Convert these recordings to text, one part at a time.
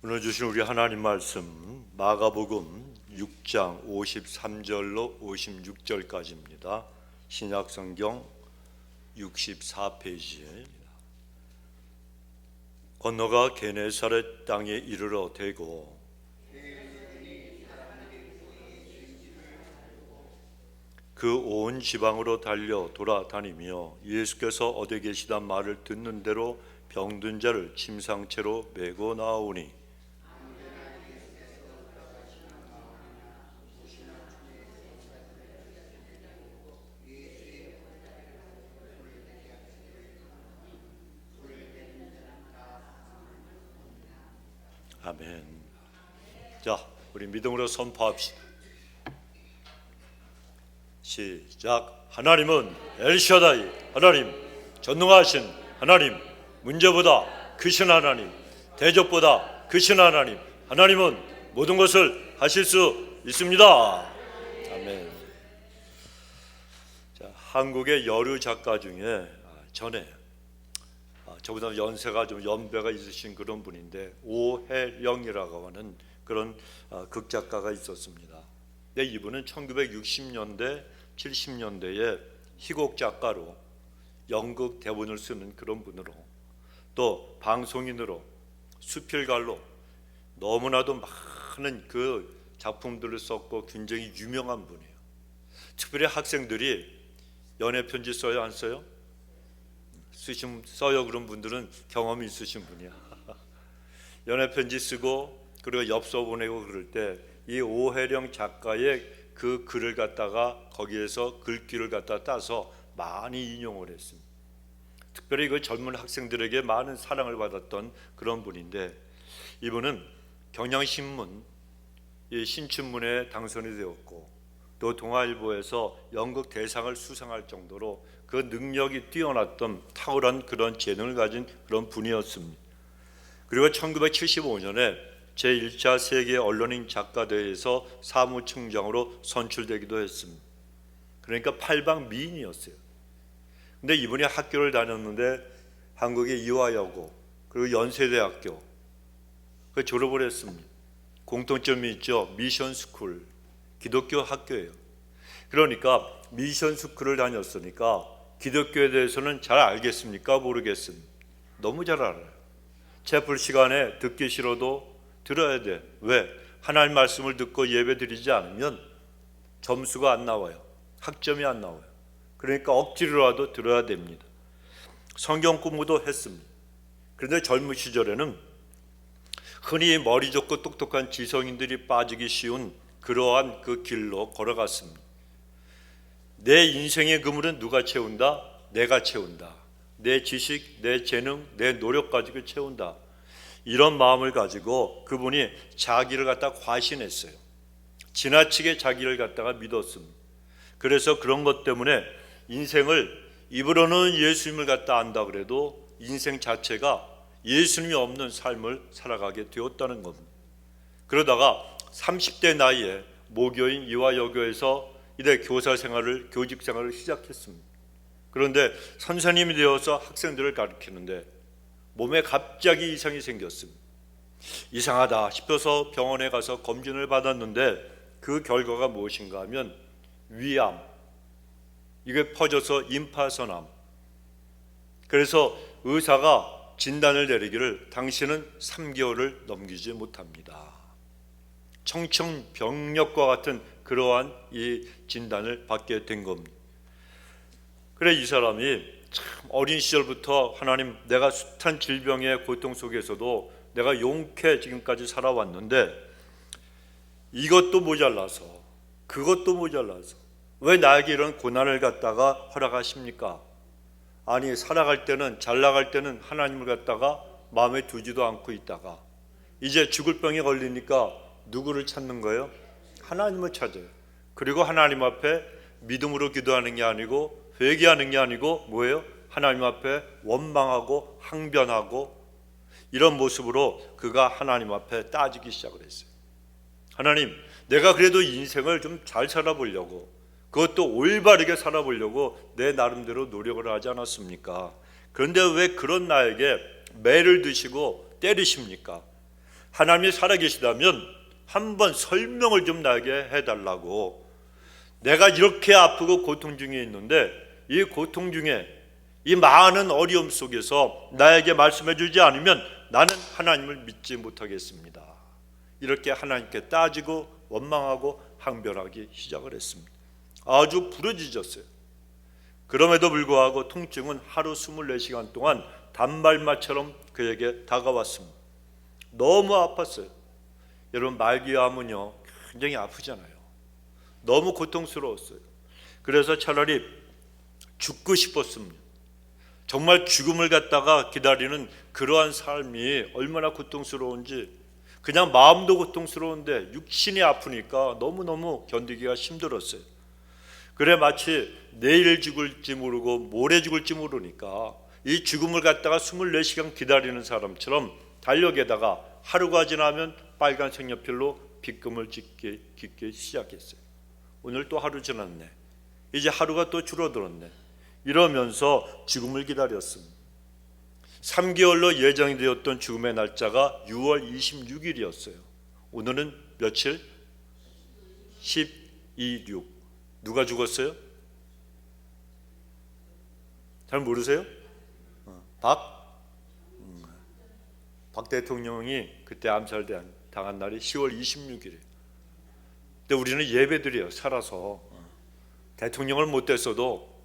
오늘 주신 우리 하나님 말씀 마가복음 6장 53절로 56절까지입니다. 신약성경 64페이지입니다. 건너가 게네사렛 땅에 이르러 대고 그 온 지방으로 달려 돌아다니며 예수께서 어디 계시단 말을 듣는 대로 병든 자를 침상채로 메고 나오니 아멘. 자, 우리 믿음으로 선포합시다. 시작. 하나님은 엘샤다이 하나님, 전능하신 하나님, 문제보다 크신 하나님, 대적보다 크신 하나님, 하나님은 모든 것을 하실 수 있습니다. 아멘. 자, 한국의 여류 작가 중에 전에 저보다 연세가 좀 연배가 있으신 그런 분인데 오해령이라고 하는 그런 극작가가 있었습니다. 근데 이분은 1960년대 70년대에 희곡 작가로 연극 대본을 쓰는 그런 분으로 또 방송인으로 수필가로 너무나도 많은 그 작품들을 썼고 굉장히 유명한 분이에요. 특별히 학생들이 연애 편지 써요, 안 써요? 써요. 그런 분들은 경험이 있으신 분이야. 연애 편지 쓰고 그리고 엽서 보내고 그럴 때 이 오해령 작가의 그 글을 갖다가 거기에서 글귀를 갖다 따서 많이 인용을 했습니다. 특별히 그 젊은 학생들에게 많은 사랑을 받았던 그런 분인데 이분은 경향신문 신춘문예에 당선이 되었고 또 동아일보에서 연극 대상을 수상할 정도로 그 능력이 뛰어났던 탁월한 그런 재능을 가진 그런 분이었습니다. 그리고 1975년에 제1차 세계 언론인 작가대회에서 사무총장으로 선출되기도 했습니다. 그러니까 팔방미인이었어요. 근데 이분이 학교를 다녔는데 한국의 이화여고 그리고 연세대학교 그 졸업을 했습니다. 공통점이 있죠. 미션스쿨, 기독교 학교예요. 그러니까 미션스쿨을 다녔으니까 기독교에 대해서는 잘 알겠습니까? 모르겠습니다. 너무 잘 알아요. 채플 시간에 듣기 싫어도 들어야 돼. 왜? 하나님 말씀을 듣고 예배 드리지 않으면 점수가 안 나와요. 학점이 안 나와요. 그러니까 억지로라도 들어야 됩니다. 성경 공부도 했습니다. 그런데 젊은 시절에는 흔히 머리 좋고 똑똑한 지성인들이 빠지기 쉬운 그러한 그 길로 걸어갔습니다. 내 인생의 그물은 누가 채운다? 내가 채운다. 내 지식, 내 재능, 내 노력 가지고 채운다. 이런 마음을 가지고 그분이 자기를 갖다 과신했어요. 지나치게 자기를 갖다가 믿었습니다. 그래서 그런 것 때문에 인생을 입으로는 예수님을 갖다 안다 그래도 인생 자체가 예수님이 없는 삶을 살아가게 되었다는 겁니다. 그러다가 30대 나이에 모교인 이화여고에서 이제 교사 생활을, 교직 생활을 시작했습니다. 그런데 선생님이 되어서 학생들을 가르치는데 몸에 갑자기 이상이 생겼습니다. 이상하다 싶어서 병원에 가서 검진을 받았는데 그 결과가 무엇인가 하면 위암, 이게 퍼져서 임파선암. 그래서 의사가 진단을 내리기를 당신은 3개월을 넘기지 못합니다. 청천벽력과 같은 그러한 이 진단을 받게 된 겁니다. 그래 이 사람이 참 어린 시절부터 하나님 내가 숱한 질병의 고통 속에서도 내가 용케 지금까지 살아왔는데 이것도 모자라서 그것도 모자라서 왜 나에게 이런 고난을 갖다가 허락하십니까? 아니 살아갈 때는 잘 나갈 때는 하나님을 갖다가 마음에 두지도 않고 있다가 이제 죽을 병에 걸리니까 누구를 찾는 거예요? 하나님을 찾아요. 그리고 하나님 앞에 믿음으로 기도하는 게 아니고 회개하는 게 아니고 뭐예요? 하나님 앞에 원망하고 항변하고 이런 모습으로 그가 하나님 앞에 따지기 시작을 했어요. 하나님, 내가 그래도 인생을 좀 잘 살아보려고 그것도 올바르게 살아보려고 내 나름대로 노력을 하지 않았습니까? 그런데 왜 그런 나에게 매를 드시고 때리십니까? 하나님이 살아계시다면 한번 설명을 좀 나게 해달라고. 내가 이렇게 아프고 고통 중에 있는데 이 고통 중에 이 많은 어려움 속에서 나에게 말씀해 주지 않으면 나는 하나님을 믿지 못하겠습니다. 이렇게 하나님께 따지고 원망하고 항변하기 시작을 했습니다. 아주 부르짖었어요. 그럼에도 불구하고 통증은 하루 24시간 동안 단발마처럼 그에게 다가왔습니다. 너무 아팠어요. 여러분, 말기암은요 굉장히 아프잖아요. 너무 고통스러웠어요. 그래서 차라리 죽고 싶었습니다. 정말 죽음을 갖다가 기다리는 그러한 삶이 얼마나 고통스러운지, 그냥 마음도 고통스러운데 육신이 아프니까 너무너무 견디기가 힘들었어요. 그래 마치 내일 죽을지 모르고 모레 죽을지 모르니까 이 죽음을 갖다가 24시간 기다리는 사람처럼 달력에다가 하루가 지나면 빨간 색연필로 빗금을 긋기 시작했어요. 오늘 또 하루 지났네. 이제 하루가 또 줄어들었네. 이러면서 죽음을 기다렸습니다. 3개월로 예정이 되었던 죽음의 날짜가 6월 26일이었어요. 오늘은 며칠? 12.6. 누가 죽었어요? 잘 모르세요? 박 대통령이 그때 암살당한 날이 10월 26일이에요. 근데 우리는 예배드려요. 살아서 대통령을 못 됐어도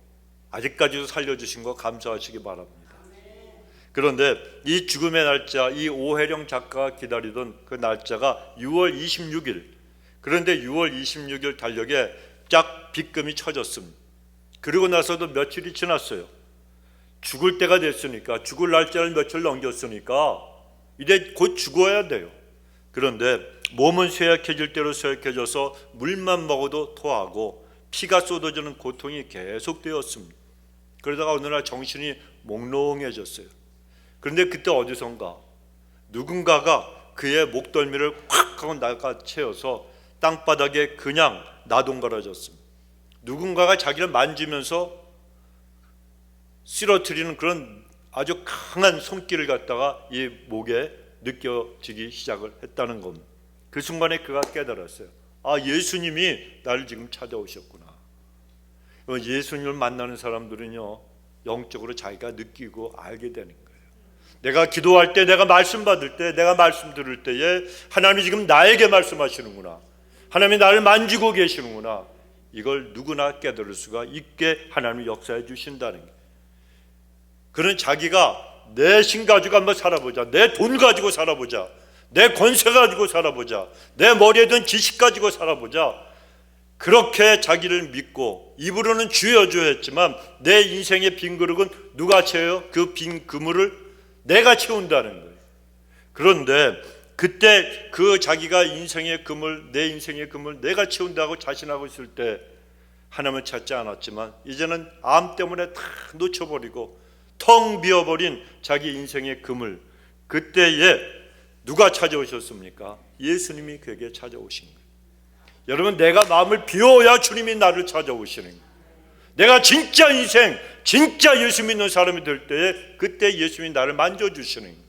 아직까지도 살려주신 거 감사하시기 바랍니다. 그런데 이 죽음의 날짜, 이 오혜령 작가가 기다리던 그 날짜가 6월 26일. 그런데 6월 26일 달력에 쫙 빗금이 쳐졌습니다. 그리고 나서도 며칠이 지났어요. 죽을 때가 됐으니까, 죽을 날짜를 며칠 넘겼으니까 이제 곧 죽어야 돼요. 그런데 몸은 쇠약해질 대로 쇠약해져서 물만 먹어도 토하고 피가 쏟아지는 고통이 계속되었습니다. 그러다가 어느 날 정신이 몽롱해졌어요. 그런데 그때 어디선가 누군가가 그의 목덜미를 콱 하고 낚아채어서 땅바닥에 그냥 나동갈아졌습니다. 누군가가 자기를 만지면서 쓰러뜨리는 그런 아주 강한 손길을 갖다가 이 목에 느껴지기 시작을 했다는 겁니다. 그 순간에 그가 깨달았어요. 아, 예수님이 나를 지금 찾아오셨구나. 예수님을 만나는 사람들은요 영적으로 자기가 느끼고 알게 되는 거예요. 내가 기도할 때, 내가 말씀 받을 때, 내가 말씀 들을 때에 하나님이 지금 나에게 말씀하시는구나, 하나님이 나를 만지고 계시는구나, 이걸 누구나 깨달을 수가 있게 하나님이 역사해 주신다는 거예요. 그는 자기가 내 신 가지고 한번 살아보자, 내 돈 가지고 살아보자, 내 권세 가지고 살아보자, 내 머리에 든 지식 가지고 살아보자, 그렇게 자기를 믿고 입으로는 주여 주여 했지만 내 인생의 빈 그릇은 누가 채워요? 그 빈 그물을 내가 채운다는 거예요. 그런데 그때 그 자기가 인생의 그물, 내 인생의 그물 내가 채운다고 자신하고 있을 때 하나님을 찾지 않았지만 이제는 암 때문에 다 놓쳐버리고 텅 비어버린 자기 인생의 그물, 그때에 누가 찾아오셨습니까? 예수님이 그에게 찾아오신 거예요. 여러분, 내가 마음을 비워야 주님이 나를 찾아오시는 거예요. 내가 진짜 인생, 진짜 예수 믿는 사람이 될 때에 그때 예수님이 나를 만져주시는 거예요.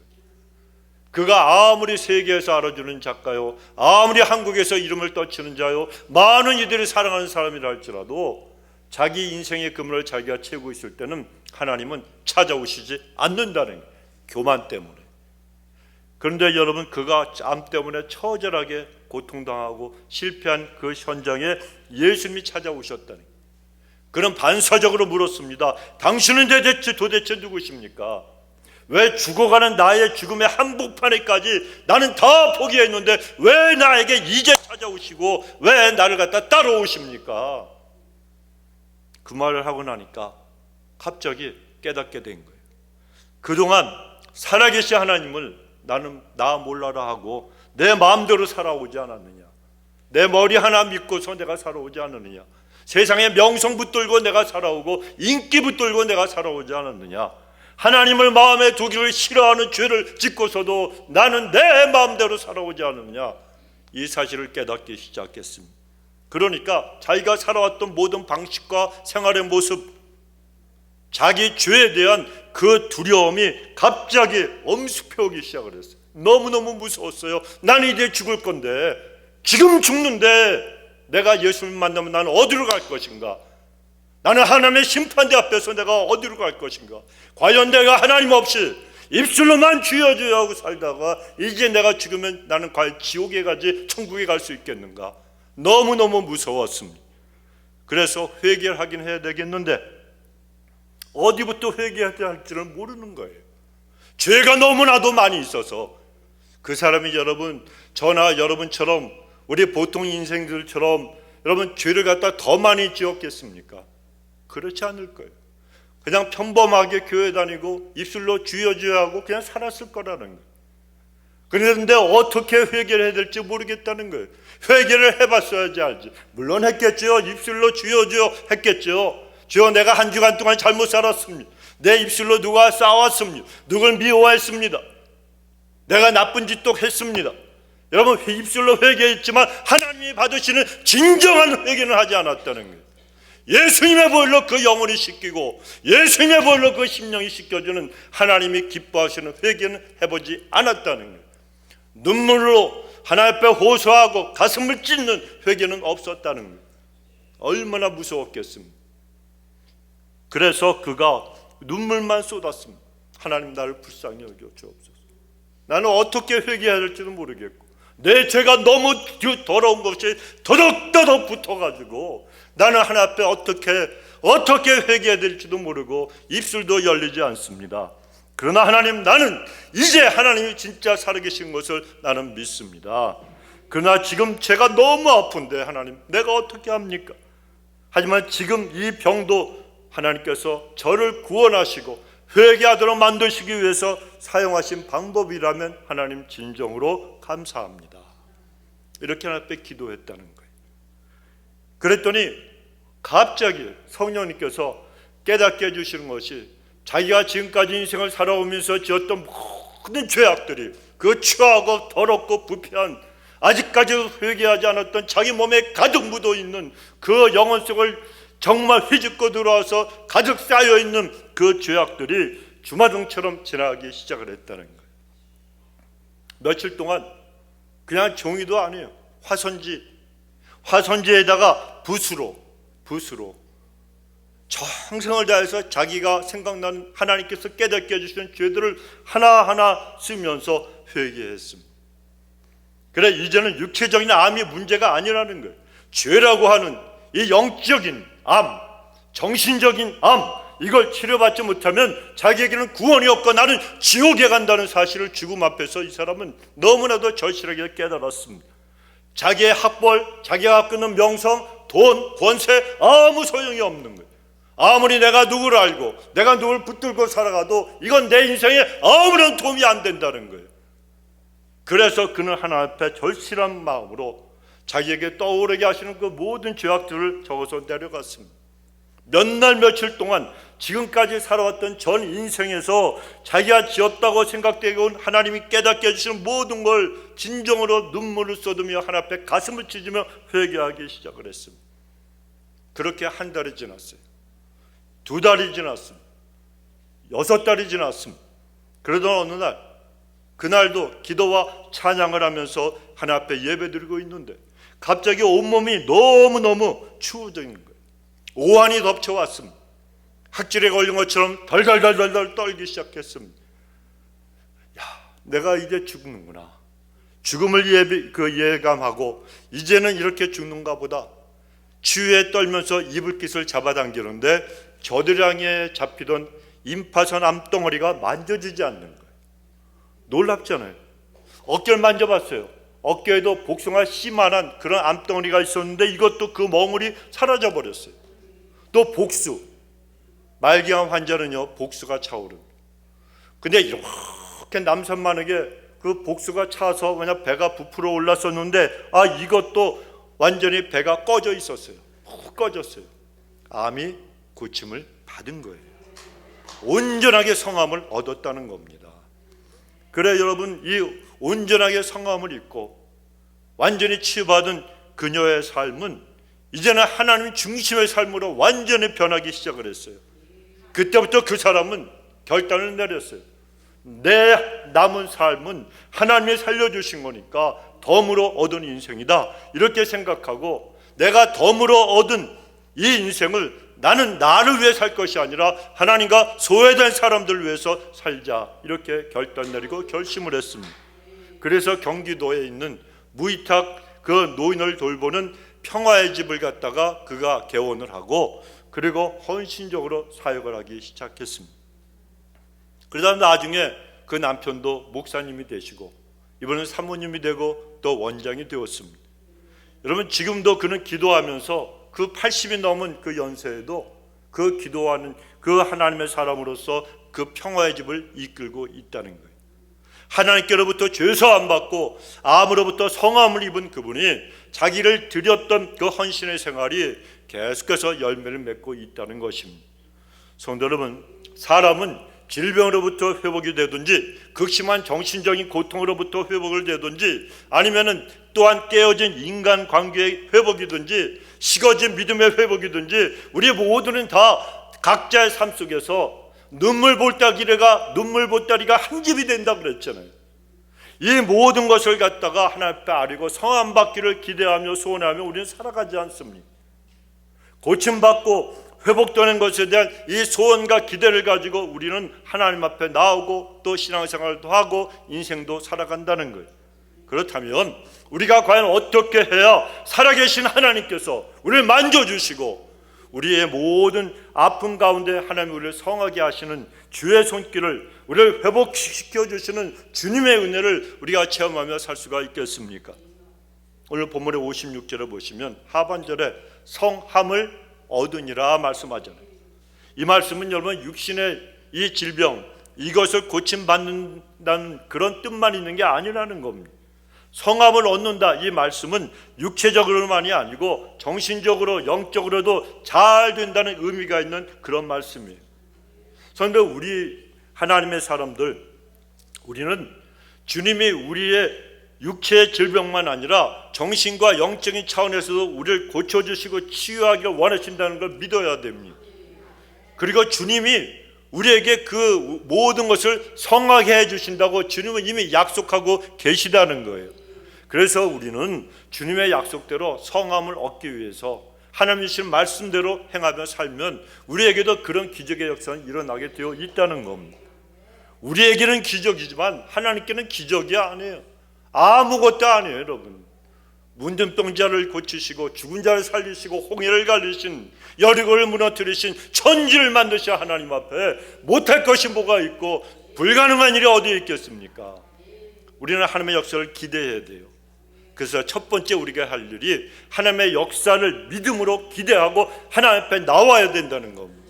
그가 아무리 세계에서 알아주는 작가요, 아무리 한국에서 이름을 떠치는 자요, 많은 이들이 사랑하는 사람이라 할지라도 자기 인생의 그물을 자기가 채우고 있을 때는 하나님은 찾아오시지 않는다는 거예요. 교만 때문에. 그런데 여러분, 그가 암 때문에 처절하게 고통당하고 실패한 그 현장에 예수님이 찾아오셨다는 거예요. 그는 반사적으로 물었습니다. 당신은 도대체 누구십니까? 왜 죽어가는 나의 죽음의 한복판에까지 나는 다 포기했는데 왜 나에게 이제 찾아오시고 왜 나를 갖다 따라오십니까? 그 말을 하고 나니까 갑자기 깨닫게 된 거예요. 그동안 살아계신 하나님을 나는 나 몰라라 하고 내 마음대로 살아오지 않았느냐, 내 머리 하나 믿고서 내가 살아오지 않았느냐, 세상에 명성 붙들고 내가 살아오고 인기 붙들고 내가 살아오지 않았느냐, 하나님을 마음에 두기를 싫어하는 죄를 짓고서도 나는 내 마음대로 살아오지 않느냐, 이 사실을 깨닫기 시작했습니다. 그러니까 자기가 살아왔던 모든 방식과 생활의 모습, 자기 죄에 대한 그 두려움이 갑자기 엄습해오기 시작을 했어요. 너무너무 무서웠어요. 나는 이제 죽을 건데, 지금 죽는데 내가 예수를 만나면 나는 어디로 갈 것인가? 나는 하나님의 심판대 앞에서 내가 어디로 갈 것인가? 과연 내가 하나님 없이 입술로만 주여 주여 하고 살다가 이제 내가 죽으면 나는 과연 지옥에 가지 천국에 갈 수 있겠는가? 너무너무 무서웠습니다. 그래서 회개를 하긴 해야 되겠는데 어디부터 회개해야 할지를 모르는 거예요. 죄가 너무나도 많이 있어서. 그 사람이 저나 여러분처럼 우리 보통 인생들처럼 여러분 죄를 갖다 더 많이 지었겠습니까? 그렇지 않을 거예요. 그냥 평범하게 교회 다니고 입술로 주여 주여 하고 그냥 살았을 거라는 거예요. 그런데 어떻게 회개를 해야 될지 모르겠다는 거예요. 회개를 해봤어야지 알지. 물론 했겠죠. 입술로 주여 주여 했겠죠. 주여 내가 한 주간 동안 잘못 살았습니다. 내 입술로 누가 싸웠습니다. 누굴 미워했습니다. 내가 나쁜 짓도 했습니다. 여러분 입술로 회개했지만 하나님이 받으시는 진정한 회개는 하지 않았다는 거예요. 예수님의 보혈로 그 영혼이 씻기고 예수님의 보혈로 그 심령이 씻겨주는 하나님이 기뻐하시는 회개는 해보지 않았다는 거예요. 눈물로 하나님 앞에 호소하고 가슴을 찢는 회개는 없었다는 거예요. 얼마나 무서웠겠습니까? 그래서 그가 눈물만 쏟았습니다. 하나님 나를 불쌍히 여겨 주옵소서. 나는 어떻게 회개해야 할지도 모르겠고 내 죄가 너무 더러운 것이 더덕더덕 붙어가지고 나는 하나님 앞에 어떻게 회개해야 될지도 모르고 입술도 열리지 않습니다. 그러나 하나님, 나는 이제 하나님이 진짜 살아계신 것을 나는 믿습니다. 그러나 지금 제가 너무 아픈데 하나님 내가 어떻게 합니까? 하지만 지금 이 병도 하나님께서 저를 구원하시고 회개하도록 만드시기 위해서 사용하신 방법이라면 하나님 진정으로 감사합니다. 이렇게 하나님 앞에 기도했다는 거예요. 그랬더니 갑자기 성령님께서 깨닫게 해주시는 것이 자기가 지금까지 인생을 살아오면서 지었던 모든 죄악들이 그 추하고 더럽고 부패한 아직까지 회개하지 않았던 자기 몸에 가득 묻어있는 그 영혼 속을 정말 휘집고 들어와서 가득 쌓여있는 그 죄악들이 주마등처럼 지나가기 시작을 했다는 거예요. 며칠 동안 그냥 종이도 아니에요. 화선지에다가 붓으로 정성을 다해서 자기가 생각나는 하나님께서 깨닫게 해주시는 죄들을 하나하나 쓰면서 회개했습니다. 그래 이제는 육체적인 암이 문제가 아니라는 거예요. 죄라고 하는 이 영적인 암, 정신적인 암, 이걸 치료받지 못하면 자기에게는 구원이 없고 나는 지옥에 간다는 사실을 죽음 앞에서 이 사람은 너무나도 절실하게 깨달았습니다. 자기의 학벌, 자기가 갖고 있는 명성, 돈, 권세 아무 소용이 없는 거예요. 아무리 내가 누구를 알고 내가 누구를 붙들고 살아가도 이건 내 인생에 아무런 도움이 안 된다는 거예요. 그래서 그는 하나님 앞에 절실한 마음으로 자기에게 떠오르게 하시는 그 모든 죄악들을 적어서 내려갔습니다. 몇 날 며칠 동안 지금까지 살아왔던 전 인생에서 자기가 지었다고 생각되고 온 하나님이 깨닫게 해주시는 모든 걸 진정으로 눈물을 쏟으며 하나님 앞에 가슴을 찢으며 회개하기 시작을 했습니다. 그렇게 한 달이 지났어요. 2달이 지났습니다. 6달이 지났습니다. 그러던 어느 날, 그날도 기도와 찬양을 하면서 하나님 앞에 예배드리고 있는데 갑자기 온몸이 너무너무 추워진 거예요. 오한이 덮쳐왔습니다. 학질에 걸린 것처럼 덜덜덜덜 떨기 시작했습니다. 야, 내가 이제 죽는구나. 죽음을 예감하고 이제는 이렇게 죽는가 보다. 추위에 떨면서 이불깃을 잡아당기는데 겨드랑이에 잡히던 임파선 암덩어리가 만져지지 않는 거예요. 놀랍잖아요. 어깨를 만져봤어요. 어깨에도 복숭아 씨만한 그런 암덩어리가 있었는데 이것도 그 멍울이 사라져 버렸어요. 또 복수, 말기암 환자는요 복수가 차오릅니다. 근데 이렇게 남산만하게 그 복수가 차서 그냥 배가 부풀어 올랐었는데 이것도 완전히 배가 꺼져 있었어요. 푹 꺼졌어요. 암이 고침을 받은 거예요. 온전하게 성함을 얻었다는 겁니다. 그래 여러분, 이 온전하게 성함을 입고 완전히 치유받은 그녀의 삶은 이제는 하나님 중심의 삶으로 완전히 변하기 시작을 했어요. 그때부터 그 사람은 결단을 내렸어요. 내 남은 삶은 하나님이 살려주신 거니까 덤으로 얻은 인생이다, 이렇게 생각하고 내가 덤으로 얻은 이 인생을 나는 나를 위해 살 것이 아니라 하나님과 소외된 사람들을 위해서 살자, 이렇게 결단 내리고 결심을 했습니다. 그래서 경기도에 있는 무위탁 그 노인을 돌보는 평화의 집을 갖다가 그가 개원을 하고 그리고 헌신적으로 사역을 하기 시작했습니다. 그러다 나중에 그 남편도 목사님이 되시고 이번엔 사모님이 되고 또 원장이 되었습니다. 여러분, 지금도 그는 기도하면서 그 80이 넘은 그 연세에도 그 기도하는 그 하나님의 사람으로서 그 평화의 집을 이끌고 있다는 거예요. 하나님께로부터 죄사함 받고 암으로부터 성함을 입은 그분이 자기를 드렸던 그 헌신의 생활이 계속해서 열매를 맺고 있다는 것입니다. 성도 여러분, 사람은 질병으로부터 회복이 되든지 극심한 정신적인 고통으로부터 회복을 되든지 아니면은 또한 깨어진 인간관계의 회복이든지 식어진 믿음의 회복이든지 우리 모두는 다 각자의 삶 속에서 눈물 보따리가 한 집이 된다고 그랬잖아요. 이 모든 것을 갖다가 하나님 앞에 아뢰고 성함 받기를 기대하며 소원하며 우리는 살아가지 않습니까? 고침받고 회복되는 것에 대한 이 소원과 기대를 가지고 우리는 하나님 앞에 나오고 또 신앙생활도 하고 인생도 살아간다는 거예요. 그렇다면 우리가 과연 어떻게 해야 살아계신 하나님께서 우리를 만져주시고 우리의 모든 아픔 가운데 하나님이 우리를 성하게 하시는 주의 손길을 우리를 회복시켜 주시는 주님의 은혜를 우리가 체험하며 살 수가 있겠습니까? 오늘 본문의 56절을 보시면 하반절에 성함을 얻으니라 말씀하잖아요. 이 말씀은 여러분 육신의 이 질병 이것을 고침받는다는 그런 뜻만 있는 게 아니라는 겁니다. 성함을 얻는다, 이 말씀은 육체적으로만이 아니고 정신적으로 영적으로도 잘 된다는 의미가 있는 그런 말씀이에요. 그런데 우리 하나님의 사람들, 우리는 주님이 우리의 육체의 질병만 아니라 정신과 영적인 차원에서도 우리를 고쳐주시고 치유하기를 원하신다는 걸 믿어야 됩니다. 그리고 주님이 우리에게 그 모든 것을 성하게 해주신다고 주님은 이미 약속하고 계시다는 거예요. 그래서 우리는 주님의 약속대로 성함을 얻기 위해서 하나님 주신 말씀대로 행하며 살면 우리에게도 그런 기적의 역사는 일어나게 되어 있다는 겁니다. 우리에게는 기적이지만 하나님께는 기적이 아니에요. 아무것도 아니에요. 여러분, 문둥병자를 고치시고 죽은 자를 살리시고 홍해를 가르신 여리고를 무너뜨리신 천지를 만드신 하나님 앞에 못할 것이 뭐가 있고 불가능한 일이 어디에 있겠습니까? 우리는 하나님의 역사를 기대해야 돼요. 그래서 첫 번째 우리가 할 일이 하나님의 역사를 믿음으로 기대하고 하나님 앞에 나와야 된다는 겁니다.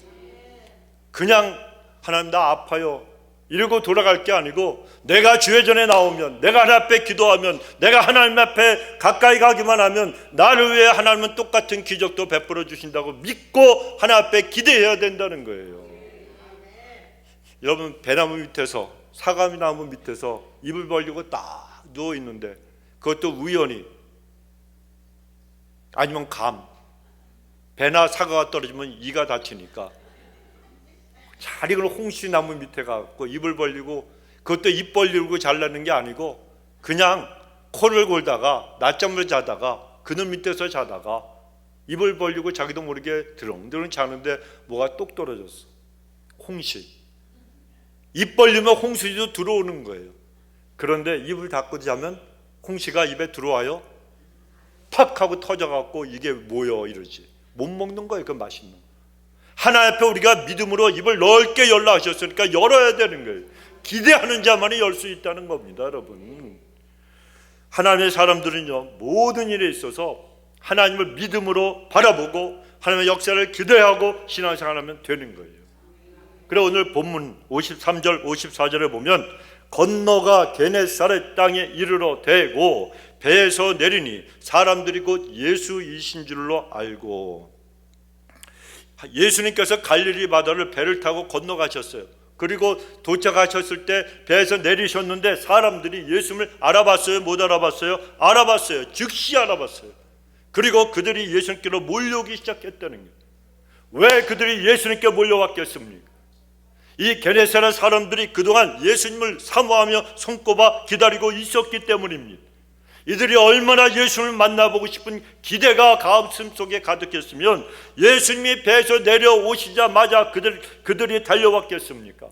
그냥 하나님 나 아파요 이러고 돌아갈 게 아니고 내가 주의 전에 나오면, 내가 하나님 앞에 기도하면, 내가 하나님 앞에 가까이 가기만 하면 나를 위해 하나님은 똑같은 기적도 베풀어 주신다고 믿고 하나님 앞에 기대해야 된다는 거예요. 여러분, 배나무 밑에서, 사과나무 밑에서 입을 벌리고 딱 누워 있는데 그것도 우연히 아니면 배나 사과가 떨어지면 이가 다치니까 잘 익은 홍시나무 밑에 가서 입을 벌리고, 그것도 입 벌리고 잘라는 게 아니고 그냥 코를 골다가 낮잠을 자다가 그늘 밑에서 자다가 입을 벌리고 자기도 모르게 드렁드렁 자는데 뭐가 똑 떨어졌어. 홍시. 입 벌리면 홍시도 들어오는 거예요. 그런데 입을 닫고 자면 홍시가 입에 들어와요? 팍 하고 터져갖고 이게 뭐여 이러지. 못 먹는 거예요. 그 맛있는 거. 하나님 앞에 우리가 믿음으로 입을 넓게 열라 하셨으니까 열어야 되는 거예요. 기대하는 자만이 열 수 있다는 겁니다. 여러분, 하나님의 사람들은요 모든 일에 있어서 하나님을 믿음으로 바라보고 하나님의 역사를 기대하고 신앙생활하면 되는 거예요. 그래 오늘 본문 53절 54절에 보면 건너가 게네사렛 땅에 이르러 대고 배에서 내리니 사람들이 곧 예수이신 줄로 알고, 예수님께서 갈릴리 바다를 배를 타고 건너가셨어요. 그리고 도착하셨을 때 배에서 내리셨는데 사람들이 예수님을 알아봤어요? 못 알아봤어요? 알아봤어요. 즉시 알아봤어요. 그리고 그들이 예수님께로 몰려오기 시작했다는 거예요. 왜 그들이 예수님께 몰려왔겠습니까? 이 게네사렛 사람들이 그동안 예수님을 사모하며 손꼽아 기다리고 있었기 때문입니다. 이들이 얼마나 예수님을 만나보고 싶은 기대가 가슴 속에 가득했으면 예수님이 배에서 내려오시자마자 그들이 달려왔겠습니까?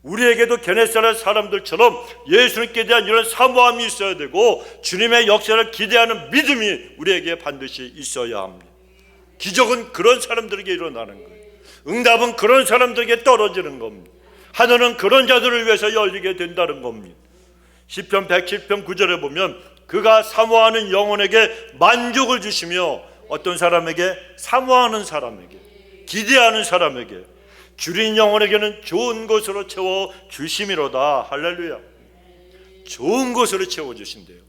우리에게도 게네사렛 사람들처럼 예수님께 대한 이런 사모함이 있어야 되고 주님의 역사를 기대하는 믿음이 우리에게 반드시 있어야 합니다. 기적은 그런 사람들에게 일어나는 거예요. 응답은 그런 사람들에게 떨어지는 겁니다. 하늘은 그런 자들을 위해서 열리게 된다는 겁니다. 시편 107편 9절에 보면 그가 사모하는 영혼에게 만족을 주시며 어떤 사람에게? 사모하는 사람에게, 기대하는 사람에게, 줄인 영혼에게는 좋은 것으로 채워 주심이로다. 할렐루야. 좋은 것으로 채워 주신대요.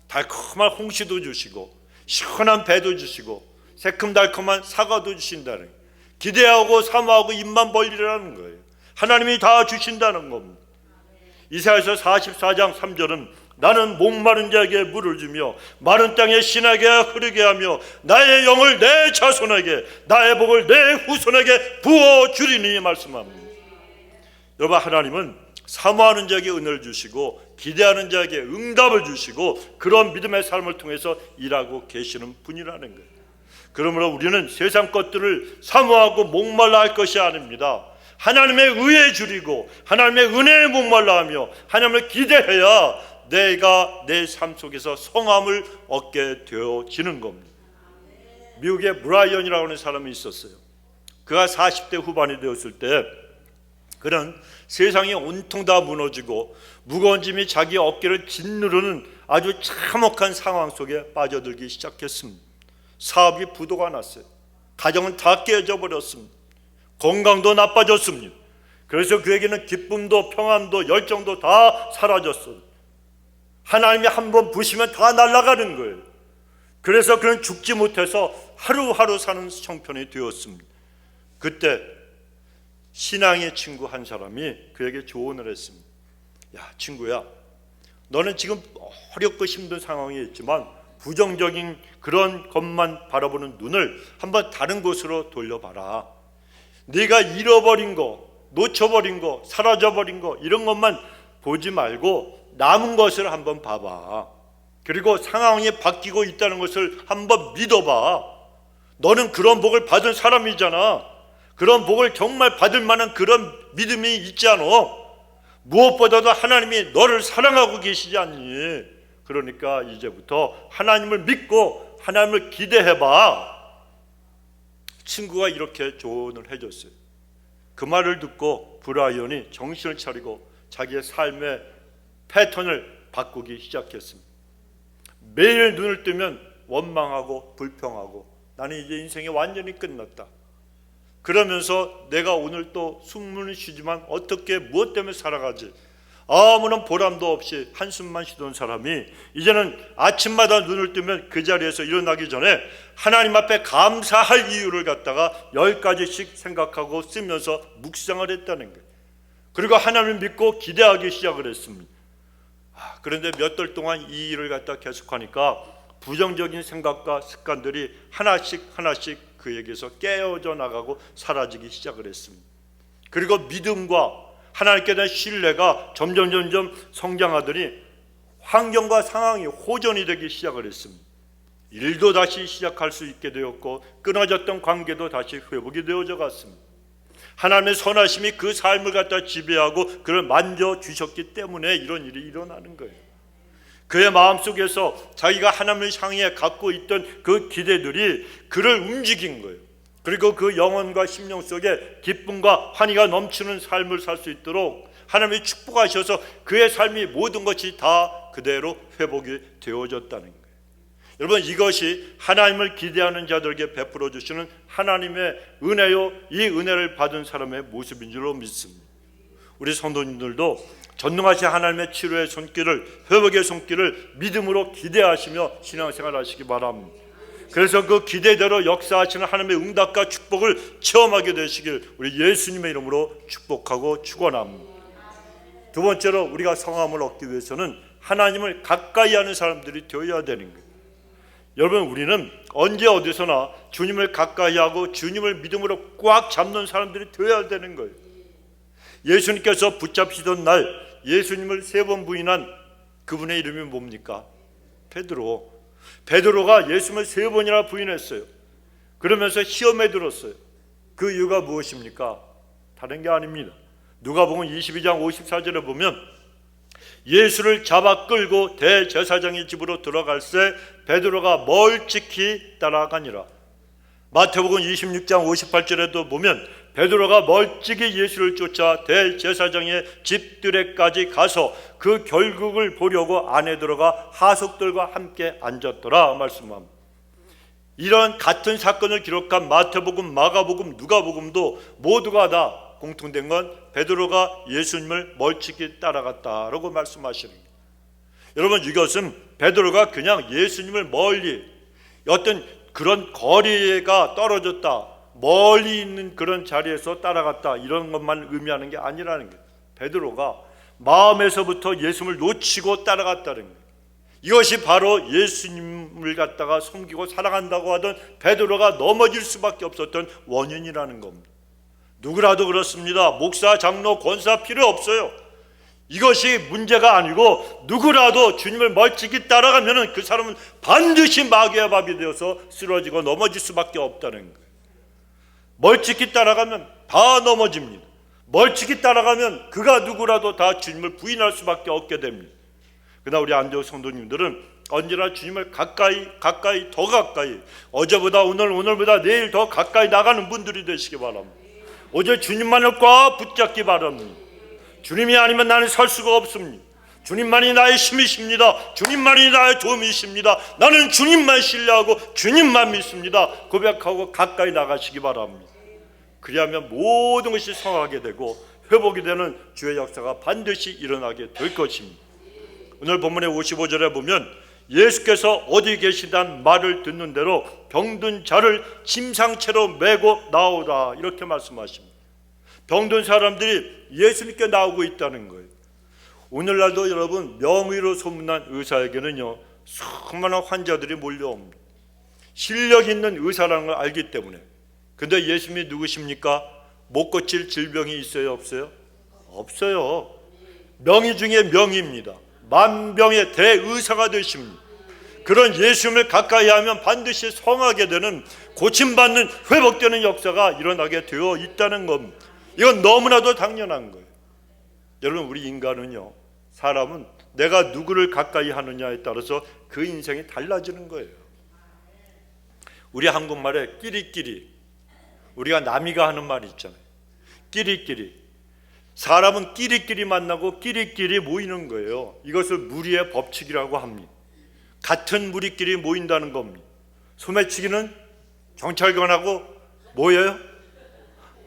달콤한 홍시도 주시고 시원한 배도 주시고 새콤달콤한 사과도 주신다는 거예요. 기대하고 사모하고 입만 벌리라는 거예요. 하나님이 다 주신다는 겁니다. 이사야서 44장 3절은 나는 목마른 자에게 물을 주며 마른 땅에 신에게 흐르게 하며 나의 영을 내 자손에게 나의 복을 내 후손에게 부어주리니 말씀합니다. 여러분, 하나님은 사모하는 자에게 은혜를 주시고 기대하는 자에게 응답을 주시고 그런 믿음의 삶을 통해서 일하고 계시는 분이라는 거예요. 그러므로 우리는 세상 것들을 사모하고 목말라 할 것이 아닙니다. 하나님의 의에 줄이고 하나님의 은혜에 목말라 하며 하나님을 기대해야 내가 내 삶 속에서 성함을 얻게 되어지는 겁니다. 미국에 브라이언이라고 하는 사람이 있었어요. 그가 40대 후반이 되었을 때 그는 세상이 온통 다 무너지고 무거운 짐이 자기 어깨를 짓누르는 아주 참혹한 상황 속에 빠져들기 시작했습니다. 사업이 부도가 났어요. 가정은 다 깨져 버렸습니다. 건강도 나빠졌습니다. 그래서 그에게는 기쁨도 평안도 열정도 다 사라졌어요. 하나님이 한번 부시면 다 날아가는 거예요. 그래서 그는 죽지 못해서 하루하루 사는 형편이 되었습니다. 그때 신앙의 친구 한 사람이 그에게 조언을 했습니다. 야, 친구야, 너는 지금 어렵고 힘든 상황에 있지만 부정적인 그런 것만 바라보는 눈을 한번 다른 곳으로 돌려봐라. 네가 잃어버린 거, 놓쳐버린 거, 사라져버린 거 이런 것만 보지 말고 남은 것을 한번 봐봐. 그리고 상황이 바뀌고 있다는 것을 한번 믿어봐. 너는 그런 복을 받은 사람이잖아. 그런 복을 정말 받을 만한 그런 믿음이 있지 않아? 무엇보다도 하나님이 너를 사랑하고 계시지 않니? 그러니까 이제부터 하나님을 믿고 하나님을 기대해봐. 친구가 이렇게 조언을 해줬어요. 그 말을 듣고 브라이언이 정신을 차리고 자기의 삶의 패턴을 바꾸기 시작했습니다. 매일 눈을 뜨면 원망하고 불평하고 나는 이제 인생이 완전히 끝났다. 그러면서 내가 오늘 또 숨을 쉬지만 어떻게 무엇 때문에 살아가지? 아무런 보람도 없이 한숨만 쉬던 사람이 이제는 아침마다 눈을 뜨면 그 자리에서 일어나기 전에 하나님 앞에 감사할 이유를 갖다가 10가지씩 생각하고 쓰면서 묵상을 했다는 거예요. 그리고 하나님을 믿고 기대하기 시작을 했습니다. 그런데 몇 달 동안 이 일을 갖다 계속하니까 부정적인 생각과 습관들이 하나씩 그에게서 깨어져 나가고 사라지기 시작을 했습니다. 그리고 믿음과 하나님께 대한 신뢰가 점점 성장하더니 환경과 상황이 호전이 되기 시작을 했습니다. 일도 다시 시작할 수 있게 되었고 끊어졌던 관계도 다시 회복이 되어져 갔습니다. 하나님의 선하심이 그 삶을 갖다 지배하고 그를 만져주셨기 때문에 이런 일이 일어나는 거예요. 그의 마음속에서 자기가 하나님을 향해 갖고 있던 그 기대들이 그를 움직인 거예요. 그리고 그 영혼과 심령 속에 기쁨과 환희가 넘치는 삶을 살 수 있도록 하나님이 축복하셔서 그의 삶이 모든 것이 다 그대로 회복이 되어졌다는 거예요. 여러분, 이것이 하나님을 기대하는 자들에게 베풀어 주시는 하나님의 은혜요, 이 은혜를 받은 사람의 모습인 줄로 믿습니다. 우리 성도님들도 전능하신 하나님의 치료의 손길을, 회복의 손길을 믿음으로 기대하시며 신앙생활 하시기 바랍니다. 그래서 그 기대대로 역사하시는 하나님의 응답과 축복을 체험하게 되시길 우리 예수님의 이름으로 축복하고 축원합니다. 두 번째로 우리가 성함을 얻기 위해서는 하나님을 가까이 하는 사람들이 되어야 되는 거예요. 여러분, 우리는 언제 어디서나 주님을 가까이 하고 주님을 믿음으로 꽉 잡는 사람들이 되어야 되는 거예요. 예수님께서 붙잡히던 날 예수님을 3번 부인한 그분의 이름이 뭡니까? 베드로. 베드로가 예수님을 3번이나 부인했어요. 그러면서 시험에 들었어요. 그 이유가 무엇입니까? 다른 게 아닙니다. 누가복음 22장 54절에 보면 예수를 잡아 끌고 대제사장의 집으로 들어갈 때 베드로가 멀찍이 따라가니라. 마태복음 26장 58절에도 보면 베드로가 멀찍이 예수를 쫓아 대제사장의 집들에까지 가서 그 결국을 보려고 안에 들어가 하석들과 함께 앉았더라 말씀합니다. 이런 같은 사건을 기록한 마태복음, 마가복음, 누가복음도 모두가 다 공통된 건 베드로가 예수님을 멀찍이 따라갔다라고 말씀하시는 거예요. 여러분, 이것은 베드로가 그냥 예수님을 멀리 어떤 그런 거리가 떨어졌다, 멀리 있는 그런 자리에서 따라갔다, 이런 것만 의미하는 게 아니라는 거예요. 베드로가 마음에서부터 예수님을 놓치고 따라갔다는 거예요. 이것이 바로 예수님을 갖다가 섬기고 사랑한다고 하던 베드로가 넘어질 수밖에 없었던 원인이라는 겁니다. 누구라도 그렇습니다. 목사, 장로, 권사 필요 없어요. 이것이 문제가 아니고 누구라도 주님을 멀찍이 따라가면 그 사람은 반드시 마귀의 밥이 되어서 쓰러지고 넘어질 수밖에 없다는 거예요. 멀찍이 따라가면 다 넘어집니다. 멀찍이 따라가면 그가 누구라도 다 주님을 부인할 수밖에 없게 됩니다. 그러나 우리 안디옥 성도님들은 언제나 주님을 가까이 더 가까이, 어제보다 오늘보다 내일 더 가까이 나가는 분들이 되시기 바랍니다. 어제 주님만을 꽉 붙잡기 바랍니다. 주님이 아니면 나는 설 수가 없습니다. 주님만이 나의 힘이십니다. 주님만이 나의 도움이십니다. 나는 주님만 신뢰하고 주님만 믿습니다. 고백하고 가까이 나가시기 바랍니다. 그리하면 모든 것이 성하게 되고 회복이 되는 주의 역사가 반드시 일어나게 될 것입니다. 오늘 본문의 55절에 보면 예수께서 어디 계시단 말을 듣는 대로 병든 자를 침상채로 메고 나오라, 이렇게 말씀하십니다. 병든 사람들이 예수님께 나오고 있다는 거예요. 오늘날도 여러분, 명의로 소문난 의사에게는요 수많은 환자들이 몰려옵니다. 실력 있는 의사라는 걸 알기 때문에. 근데 예수님이 누구십니까? 못 고칠 질병이 있어요, 없어요? 없어요. 명의 중에 명의입니다. 만병의 대의사가 되십니다. 그런 예수님을 가까이 하면 반드시 성하게 되는, 고침받는, 회복되는 역사가 일어나게 되어 있다는 겁니다. 이건 너무나도 당연한 거예요. 여러분, 우리 인간은요, 사람은 내가 누구를 가까이 하느냐에 따라서 그 인생이 달라지는 거예요. 우리 한국말에 끼리끼리, 우리가 남이가 하는 말이 있잖아요. 끼리끼리. 사람은 끼리끼리 만나고 끼리끼리 모이는 거예요. 이것을 무리의 법칙이라고 합니다. 같은 무리끼리 모인다는 겁니다. 소매치기는 경찰관하고 모여요?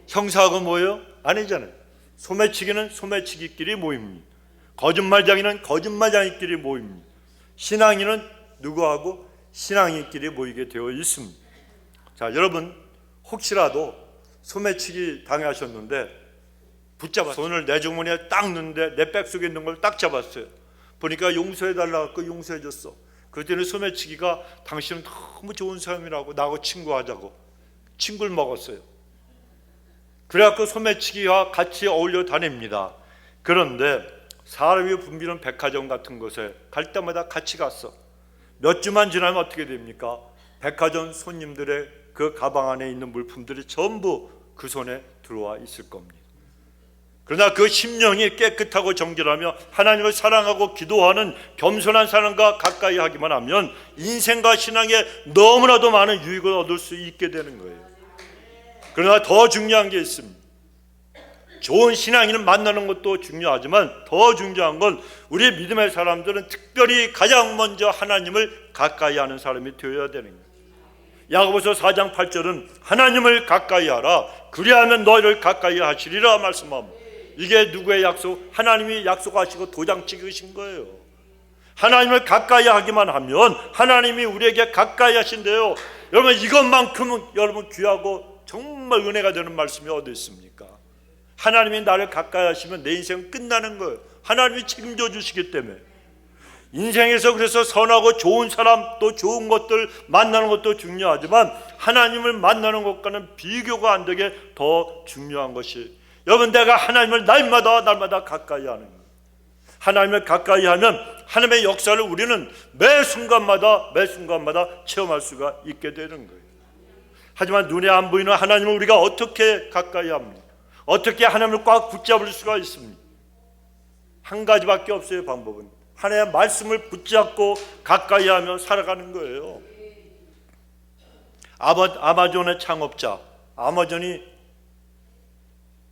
형사하고 모여요? 아니잖아요. 소매치기는 소매치기끼리 모입니다. 거짓말쟁이는 거짓말쟁이끼리 모입니다. 신앙인은 누구하고? 신앙인끼리 모이게 되어 있습니다. 자, 여러분, 혹시라도 소매치기 당하셨는데 붙잡았어요. 손을 내 주머니에 딱 넣는데 내 백 속에 있는 걸 딱 잡았어요. 보니까 용서해달라고 용서해줬어. 그때는 소매치기가 당신은 너무 좋은 사람이라고 나하고 친구하자고 친구를 먹었어요. 그래갖고 소매치기와 같이 어울려 다닙니다. 그런데 사람이 붐비는 백화점 같은 곳에 갈 때마다 같이 갔어. 몇 주만 지나면 어떻게 됩니까? 백화점 손님들의 그 가방 안에 있는 물품들이 전부 그 손에 들어와 있을 겁니다. 그러나 그 심령이 깨끗하고 정결하며 하나님을 사랑하고 기도하는 겸손한 사람과 가까이 하기만 하면 인생과 신앙에 너무나도 많은 유익을 얻을 수 있게 되는 거예요. 그러나 더 중요한 게 있습니다. 좋은 신앙인을 만나는 것도 중요하지만 더 중요한 건 우리 믿음의 사람들은 특별히 가장 먼저 하나님을 가까이 하는 사람이 되어야 되는 거예요. 야고보서 4장 8절은 하나님을 가까이 하라, 그리하면 너희를 가까이 하시리라 말씀합니다. 이게 누구의 약속? 하나님이 약속하시고 도장 찍으신 거예요. 하나님을 가까이 하기만 하면 하나님이 우리에게 가까이 하신대요. 여러분, 이것만큼은 여러분 귀하고 정말 은혜가 되는 말씀이 어디 있습니까? 하나님이 나를 가까이 하시면 내 인생은 끝나는 거예요. 하나님이 책임져 주시기 때문에. 인생에서 그래서 선하고 좋은 사람, 또 좋은 것들 만나는 것도 중요하지만 하나님을 만나는 것과는 비교가 안 되게 더 중요한 것이, 여러분, 내가 하나님을 날마다 가까이 하는 거예요. 하나님을 가까이 하면 하나님의 역사를 우리는 매 순간마다 체험할 수가 있게 되는 거예요. 하지만 눈에 안 보이는 하나님을 우리가 어떻게 가까이 합니까? 어떻게 하나님을 꽉 붙잡을 수가 있습니까? 한 가지밖에 없어요. 방법은 하나님의 말씀을 붙잡고 가까이 하며 살아가는 거예요. 아마존의 창업자, 아마존이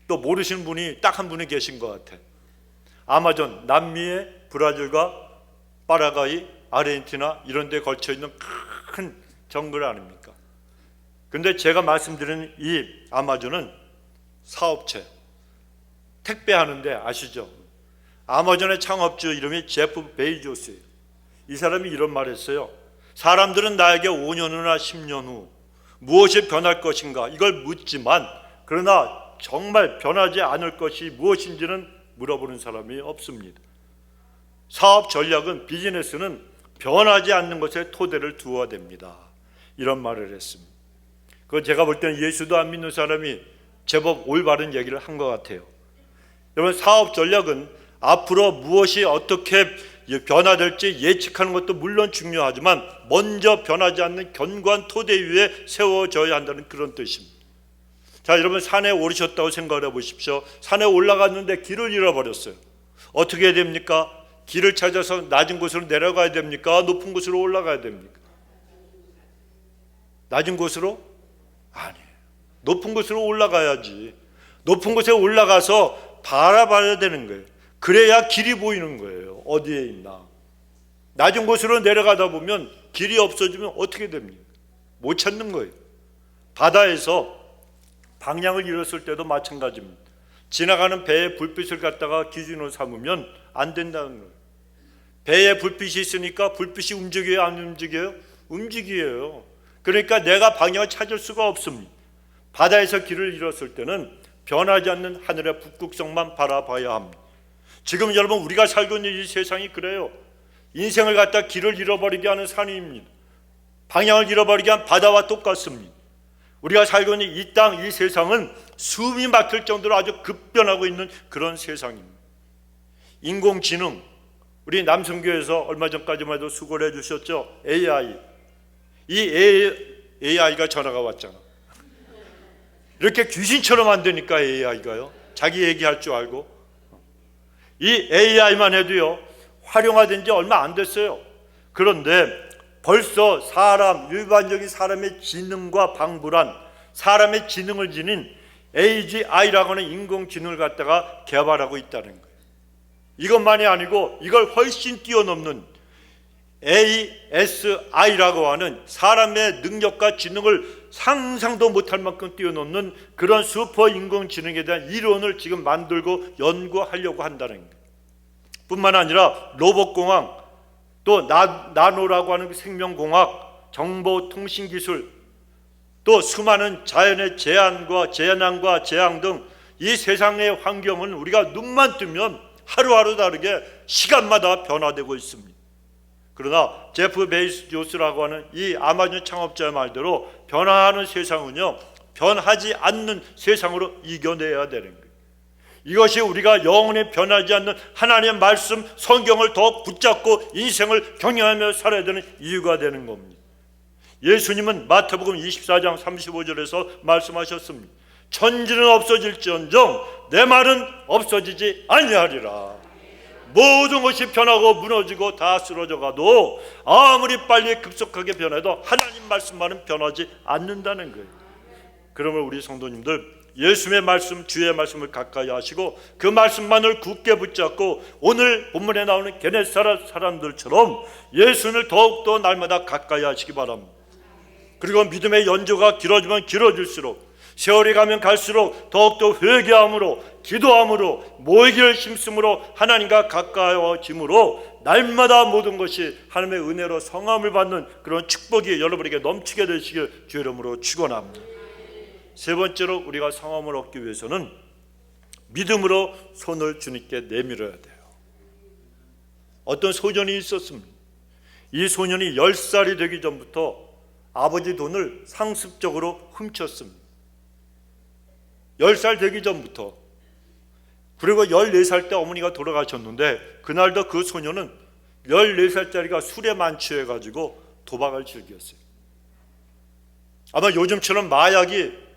또 모르시는 분이 딱 한 분이 계신 것 같아요. 아마존, 남미의 브라질과 파라과이, 아르헨티나 이런 데 걸쳐 있는 큰 정글 아닙니까? 근데 제가 말씀드리는 이 아마존은 사업체, 택배하는데 아시죠? 아마존의 창업주 이름이 제프 베이조스예요. 이 사람이 이런 말을 했어요. 사람들은 나에게 5년 후나 10년 후 무엇이 변할 것인가 이걸 묻지만, 그러나 정말 변하지 않을 것이 무엇인지는 물어보는 사람이 없습니다. 사업 전략은, 비즈니스는 변하지 않는 것에 토대를 두어야 됩니다. 이런 말을 했습니다. 그건 제가 볼 때는 예수도 안 믿는 사람이 제법 올바른 얘기를 한 것 같아요. 여러분, 사업 전략은 앞으로 무엇이 어떻게 변화될지 예측하는 것도 물론 중요하지만 먼저 변하지 않는 견고한 토대 위에 세워져야 한다는 그런 뜻입니다. 자, 여러분, 산에 오르셨다고 생각을 해보십시오. 산에 올라갔는데 길을 잃어버렸어요. 어떻게 해야 됩니까? 길을 찾아서 낮은 곳으로 내려가야 됩니까? 높은 곳으로 올라가야 됩니까? 낮은 곳으로? 아니에요. 높은 곳으로 올라가야지. 높은 곳에 올라가서 바라봐야 되는 거예요. 그래야 길이 보이는 거예요. 어디에 있나. 낮은 곳으로 내려가다 보면 길이 없어지면 어떻게 됩니까? 못 찾는 거예요. 바다에서 방향을 잃었을 때도 마찬가지입니다. 지나가는 배의 불빛을 갖다가 기준으로 삼으면 안 된다는 거예요. 배에 불빛이 있으니까 불빛이 움직여요, 안 움직여요? 움직여요. 그러니까 내가 방향을 찾을 수가 없습니다. 바다에서 길을 잃었을 때는 변하지 않는 하늘의 북극성만 바라봐야 합니다. 지금 여러분, 우리가 살고 있는 이 세상이 그래요. 인생을 갖다 길을 잃어버리게 하는 산입니다. 방향을 잃어버리게 한 바다와 똑같습니다. 우리가 살고 있는 이 땅, 이 세상은 숨이 막힐 정도로 아주 급변하고 있는 그런 세상입니다. 인공지능, 우리 남성교회에서 얼마 전까지만 해도 수고를 해주셨죠. AI. 이 AI가 전화가 왔잖아. 이렇게 귀신처럼 안 되니까 AI가요. 자기 얘기할 줄 알고. 이 AI만 해도요, 활용화된 지 얼마 안 됐어요. 그런데 벌써 일반적인 사람의 지능과 방불한 사람의 지능을 지닌 AGI라고 하는 인공지능을 갖다가 개발하고 있다는 거예요. 이것만이 아니고 이걸 훨씬 뛰어넘는 ASI라고 하는 사람의 능력과 지능을 상상도 못할 만큼 뛰어넘는 그런 슈퍼 인공지능에 대한 이론을 지금 만들고 연구하려고 한다는 거예요. 뿐만 아니라 로봇공학, 또 나노라고 하는 생명공학, 정보통신기술, 또 수많은 자연의 재난과 재앙 등 이 세상의 환경은 우리가 눈만 뜨면 하루하루 다르게 시간마다 변화되고 있습니다. 그러나 제프 베이조스라고 하는 이 아마존 창업자의 말대로 변화하는 세상은요, 변하지 않는 세상으로 이겨내야 되는 거예요. 이것이 우리가 영원히 변하지 않는 하나님의 말씀, 성경을 더 붙잡고 인생을 경영하며 살아야 되는 이유가 되는 겁니다. 예수님은 마태복음 24장 35절에서 말씀하셨습니다. 천지는 없어질지언정 내 말은 없어지지 아니하리라. 모든 것이 변하고 무너지고 다 쓰러져 가도 아무리 빨리 급속하게 변해도 하나님 말씀만은 변하지 않는다는 거예요. 그러면 우리 성도님들, 예수의 말씀, 주의 말씀을 가까이 하시고 그 말씀만을 굳게 붙잡고 오늘 본문에 나오는 게네사렛 사람들처럼 예수를 더욱더 날마다 가까이 하시기 바랍니다. 그리고 믿음의 연조가 길어지면 길어질수록, 세월이 가면 갈수록 더욱더 회개함으로, 기도함으로, 모이기를 힘쓰므로 하나님과 가까워짐으로 날마다 모든 것이 하나님의 은혜로 성함을 받는 그런 축복이 여러분에게 넘치게 되시길 주의 이름으로 축원합니다. 세 번째로 우리가 성함을 얻기 위해서는 믿음으로 손을 주님께 내밀어야 돼요. 어떤 소년이 있었습니다. 이 소년이 10살이 되기 전부터 아버지 돈을 상습적으로 훔쳤습니다. 10살 되기 전부터 그리고 14살 때 어머니가 돌아가셨는데 그날도 그 소녀는 14살짜리가 술에 만취해가지고 도박을 즐겼어요. 아마 요즘처럼 마약이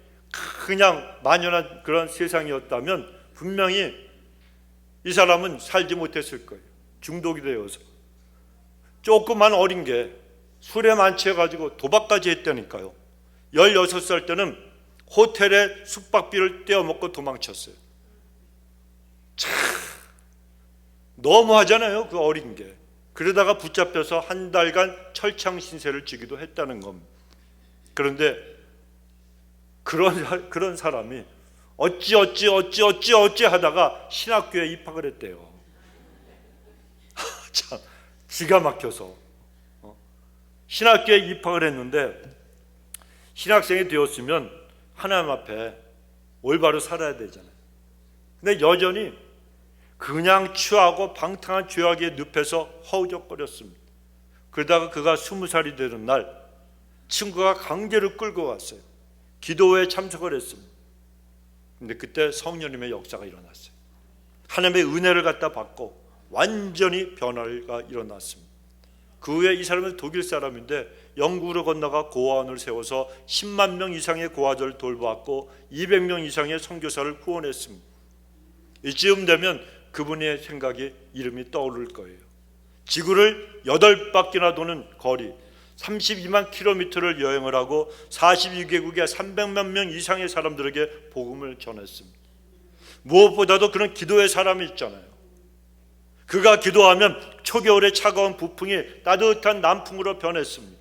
그냥 만연한 그런 세상이었다면 분명히 이 사람은 살지 못했을 거예요. 중독이 되어서. 조그만 어린 게 술에 만취해가지고 도박까지 했다니까요. 16살 때는 호텔에 숙박비를 떼어먹고 도망쳤어요. 참 너무하잖아요, 그 어린 게. 그러다가 붙잡혀서 한 달간 철창 신세를 지기도 했다는 겁니다. 그런데 그런 사람이 어찌 하다가 신학교에 입학을 했대요. 참 기가 막혀서 신학교에 입학을 했는데, 신학생이 되었으면 하나님 앞에 올바로 살아야 되잖아요. 근데 여전히 그냥 취하고 방탕한 죄악에 늪에서 허우적거렸습니다. 그러다가 그가 20살이 되는 날 친구가 강제로 끌고 갔어요. 기도회에 참석을 했습니다. 근데 그때 성령님의 역사가 일어났어요. 하나님의 은혜를 갖다 받고 완전히 변화가 일어났습니다. 그 후에 이 사람은 독일 사람인데 영국으로 건너가 고아원을 세워서 10만 명 이상의 고아들을 돌보았고 200명 이상의 선교사를 후원했습니다. 이쯤 되면 그분의 생각이 이름이 떠오를 거예요. 지구를 8바퀴나 도는 거리 32만 킬로미터를 여행을 하고 42개국의 300만 명 이상의 사람들에게 복음을 전했습니다. 무엇보다도 그런 기도의 사람이 있잖아요. 그가 기도하면 초겨울의 차가운 부풍이 따뜻한 남풍으로 변했습니다.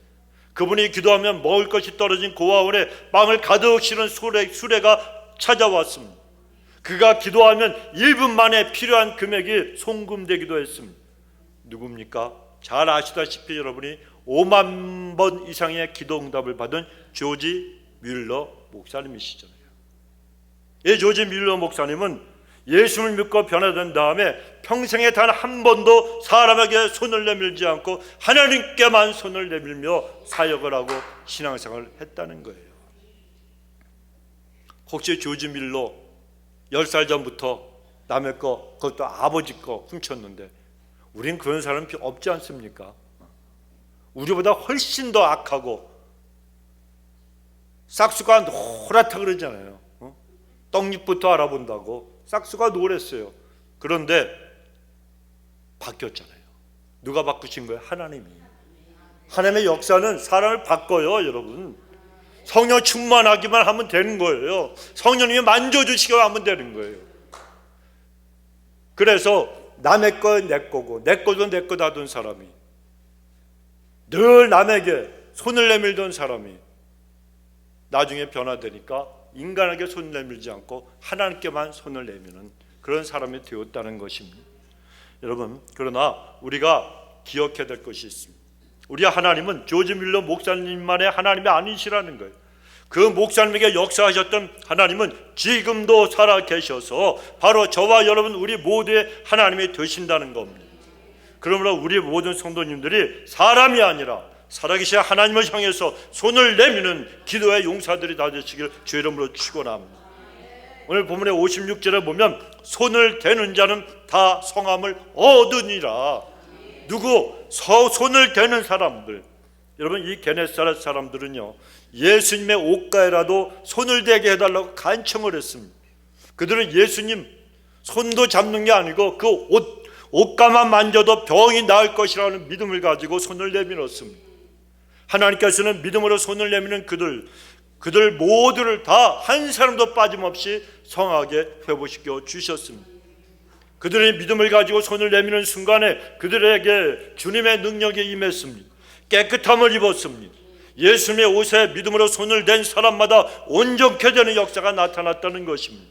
그분이 기도하면 먹을 것이 떨어진 고아원에 빵을 가득 실은 수레가 찾아왔습니다. 그가 기도하면 1분 만에 필요한 금액이 송금되기도 했습니다. 누굽니까? 잘 아시다시피 여러분이 5만 번 이상의 기도 응답을 받은 조지 뮬러 목사님이시잖아요. 이 조지 뮬러 목사님은 예수를 믿고 변화된 다음에 평생에 단 한 번도 사람에게 손을 내밀지 않고 하나님께만 손을 내밀며 사역을 하고 신앙생활을 했다는 거예요. 혹시 조지 뮬러 10살 전부터 남의 거, 그것도 아버지 거 훔쳤는데 우린 그런 사람이 없지 않습니까? 우리보다 훨씬 더 악하고 싹수가 노랗다 그러잖아요. 떡잎부터 알아본다고 싹수가 노랬어요. 그런데 바뀌었잖아요. 누가 바꾸신 거예요? 하나님이. 하나님의 역사는 사람을 바꿔요, 여러분. 성령 충만하기만 하면 되는 거예요. 성령님이 만져주시기만 하면 되는 거예요. 그래서 남의 거 내 거고 내 거도 내 거다 둔 사람이 늘 남에게 손을 내밀던 사람이 나중에 변화되니까 인간에게 손을 내밀지 않고 하나님께만 손을 내미는 그런 사람이 되었다는 것입니다. 여러분, 그러나 우리가 기억해야 될 것이 있습니다. 우리 하나님은 조지 뮬러 목사님만의 하나님이 아니시라는 거예요. 그 목사님에게 역사하셨던 하나님은 지금도 살아 계셔서 바로 저와 여러분 우리 모두의 하나님이 되신다는 겁니다. 그러므로 우리 모든 성도님들이 사람이 아니라 살아계신 하나님을 향해서 손을 내미는 기도의 용사들이 다 되시길 주 이름으로 축원합니다. 오늘 본문의 56절에 보면 손을 대는 자는 다 성함을 얻으니라. 누구? 손을 대는 사람들. 여러분, 이 게네사렛 사람들은요 예수님의 옷가에라도 손을 대게 해달라고 간청을 했습니다. 그들은 예수님 손도 잡는 게 아니고 그 옷가만 만져도 병이 나을 것이라는 믿음을 가지고 손을 내밀었습니다. 하나님께서는 믿음으로 손을 내미는 그들 모두를 다 한 사람도 빠짐없이 성하게 회복시켜 주셨습니다. 그들의 믿음을 가지고 손을 내미는 순간에 그들에게 주님의 능력이 임했습니다. 깨끗함을 입었습니다. 예수님의 옷에 믿음으로 손을 댄 사람마다 온전케 되는 역사가 나타났다는 것입니다.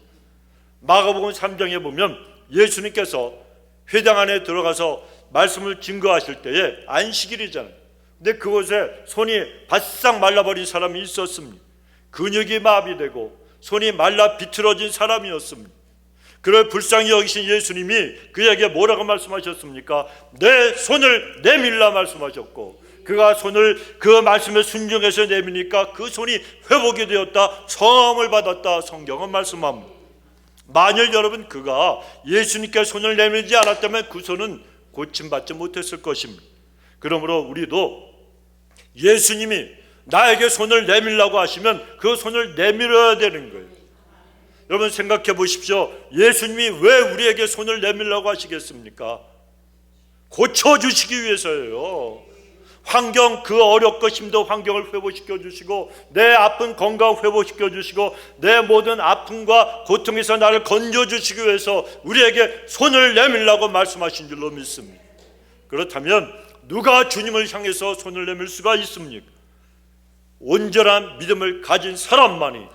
마가복음 3장에 보면 예수님께서 회당 안에 들어가서 말씀을 증거하실 때에 안식일이잖아요. 근데 그곳에 손이 바싹 말라버린 사람이 있었습니다. 근육이 마비되고 손이 말라 비틀어진 사람이었습니다. 그를 불쌍히 여기신 예수님이 그에게 뭐라고 말씀하셨습니까? 내 손을 내밀라 말씀하셨고, 그가 손을 그 말씀에 순종해서 내미니까 그 손이 회복이 되었다, 성함을 받았다 성경은 말씀합니다. 만일 여러분 그가 예수님께 손을 내밀지 않았다면 그 손은 고침받지 못했을 것입니다. 그러므로 우리도 예수님이 나에게 손을 내밀라고 하시면 그 손을 내밀어야 되는 거예요. 여러분 생각해 보십시오. 예수님이 왜 우리에게 손을 내밀라고 하시겠습니까? 고쳐주시기 위해서예요. 환경, 그 어렵고 힘든 환경을 회복시켜 주시고, 내 아픈 건강 회복시켜 주시고, 내 모든 아픔과 고통에서 나를 건져 주시기 위해서 우리에게 손을 내밀라고 말씀하신 줄로 믿습니다. 그렇다면 누가 주님을 향해서 손을 내밀 수가 있습니까? 온전한 믿음을 가진 사람만이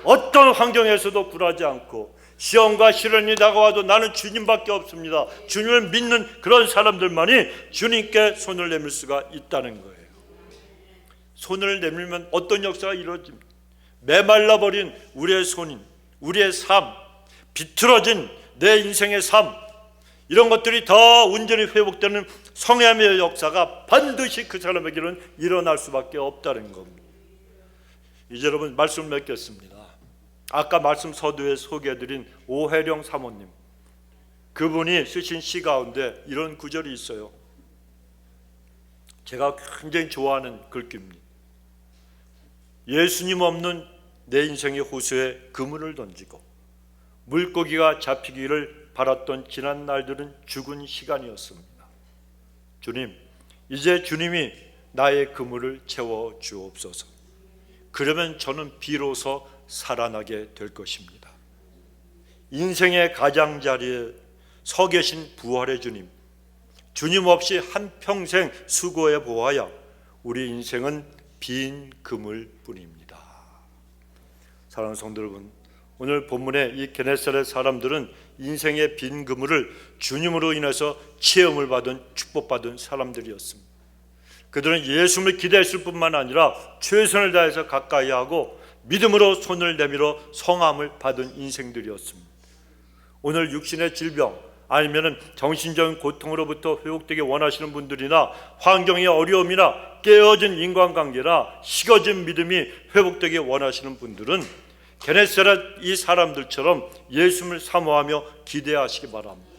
어떤 환경에서도 굴하지 않고, 시험과 시련이 다가와도 나는 주님밖에 없습니다, 주님을 믿는 그런 사람들만이 주님께 손을 내밀 수가 있다는 거예요. 손을 내밀면 어떤 역사가 이루어집니까? 메말라버린 우리의 손인, 우리의 삶, 비틀어진 내 인생의 삶, 이런 것들이 더 온전히 회복되는 성함의 역사가 반드시 그 사람에게는 일어날 수밖에 없다는 겁니다. 이제 여러분 말씀을 맺겠습니다. 아까 말씀 서두에 소개해드린 오혜령 사모님, 그분이 쓰신 시 가운데 이런 구절이 있어요. 제가 굉장히 좋아하는 글귀입니다. 예수님 없는 내 인생의 호수에 그물을 던지고 물고기가 잡히기를 바랐던 지난 날들은 죽은 시간이었습니다. 주님, 이제 주님이 나의 그물을 채워 주옵소서. 그러면 저는 비로소 살아나게 될 것입니다. 인생의 가장자리에 서 계신 부활의 주님, 주님 없이 한평생 수고해 보아야 우리 인생은 빈 그물뿐입니다. 사랑하는 성도 여러분, 오늘 본문의 이 게네사렛 사람들은 인생의 빈 그물을 주님으로 인해서 체험을 받은, 축복받은 사람들이었습니다. 그들은 예수님을 기대했을 뿐만 아니라 최선을 다해서 가까이 하고 믿음으로 손을 내밀어 성함을 받은 인생들이었습니다. 오늘 육신의 질병 아니면 정신적인 고통으로부터 회복되기 원하시는 분들이나 환경의 어려움이나 깨어진 인간관계나 식어진 믿음이 회복되기 원하시는 분들은 게네사렛 이 사람들처럼 예수님을 사모하며 기대하시기 바랍니다.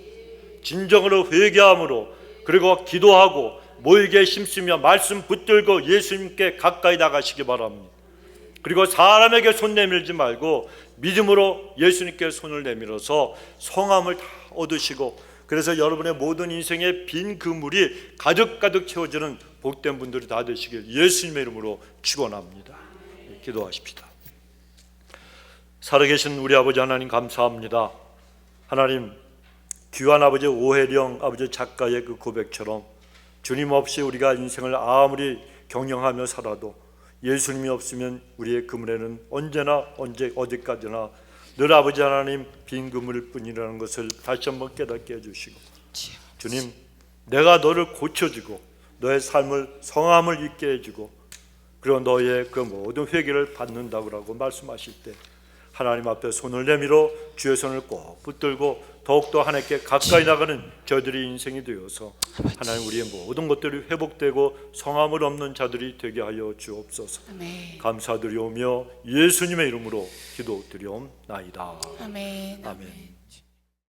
진정으로 회개함으로, 그리고 기도하고 모이게 힘쓰며 말씀 붙들고 예수님께 가까이 나가시기 바랍니다. 그리고 사람에게 손 내밀지 말고 믿음으로 예수님께 손을 내밀어서 성함을 다 얻으시고, 그래서 여러분의 모든 인생의 빈 그물이 가득가득 채워지는 복된 분들이 다 되시길 예수님의 이름으로 축원합니다. 기도하십시다. 살아계신 우리 아버지 하나님, 감사합니다. 하나님, 귀한 아버지 오혜령 아버지 작가의 그 고백처럼 주님 없이 우리가 인생을 아무리 경영하며 살아도 예수님이 없으면 우리의 그물에는 언제나 어디까지나 늘 아버지 하나님 빈 그물일 뿐이라는 것을 다시 한번 깨닫게 해주시고, 주님, 내가 너를 고쳐주고 너의 삶을 성함을 있게 해주고 그리고 너의 그 모든 회개를 받는다고 말씀하실 때 하나님 앞에 손을 내밀어 주의 손을 꼭 붙들고 더욱더 하나님께 가까이 나가는 저들의 인생이 되어서 하나님 우리의 모든 것들이 회복되고 성함을 얻는 자들이 되게 하여 주옵소서. 아멘. 감사드리오며 예수님의 이름으로 기도드리옵나이다. 아멘. 아멘.